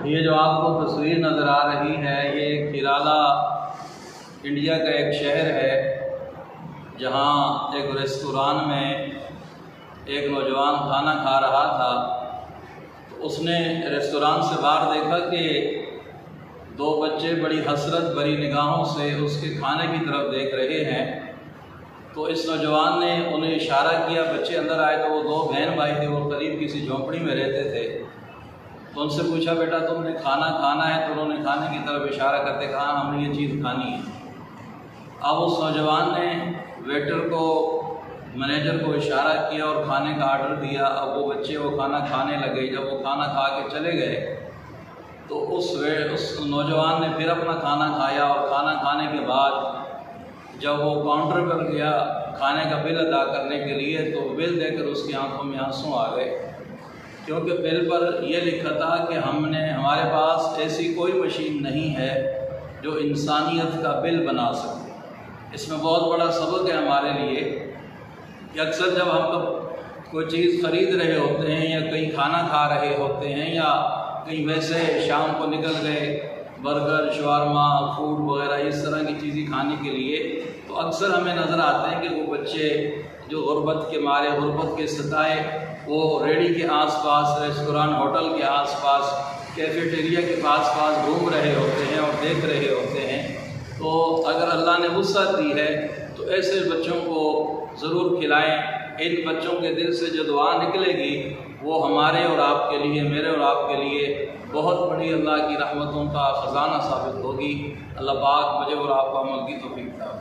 ये जो आपको तस्वीर नज़र आ रही है, ये केरला इंडिया का एक शहर है, जहाँ एक रेस्तोरां में एक नौजवान खाना खा रहा था। तो उसने रेस्तोरां से बाहर देखा कि दो बच्चे बड़ी हसरत भरी निगाहों से उसके खाने की तरफ देख रहे हैं। तो इस नौजवान ने उन्हें इशारा किया, बच्चे अंदर आए। तो वो दो बहन भाई थे, वो करीब किसी झोंपड़ी में रहते थे। तो उनसे पूछा, बेटा तुमने खाना खाना है? तो उन्होंने खाने की तरफ इशारा करते कहा, हमने ये चीज़ खानी है। अब उस नौजवान ने वेटर को, मैनेजर को इशारा किया और खाने का आर्डर दिया। अब वो बच्चे वो खाना खाने लगे। जब वो खाना खा के चले गए तो उस नौजवान ने फिर अपना खाना खाया, और खाना खाने के बाद जब वो काउंटर पर गया खाने का बिल अदा करने के लिए, तो बिल देकर उसकी आंखों में आंसू आ गए, क्योंकि बिल पर यह लिखा था कि हमारे पास ऐसी कोई मशीन नहीं है जो इंसानियत का बिल बना सके। इसमें बहुत बड़ा सबक है हमारे लिए कि अक्सर जब हम कोई चीज़ ख़रीद रहे होते हैं या कहीं खाना खा रहे होते हैं या कहीं वैसे शाम को निकल गए बर्गर, शवारमा, फूड वगैरह इस तरह की चीज़ें खाने के लिए, तो अक्सर हमें नज़र आते हैं कि वो बच्चे जो गुर्बत के मारे, गुर्बत के सताए, वो रेडी के आसपास, रेस्टोरां, होटल के आसपास, कैफेटेरिया के पास घूम रहे होते हैं और देख रहे होते हैं। तो अगर अल्लाह ने वुसअत दी है तो ऐसे बच्चों को ज़रूर खिलाएं। इन बच्चों के दिल से जो दुआ निकलेगी वो हमारे और आपके लिए, मेरे और आपके लिए बहुत बड़ी अल्लाह की रहमतों का ख़जाना साबित होगी। अल्लाह पाक मुझे और आपको अमल की तौफीक दे।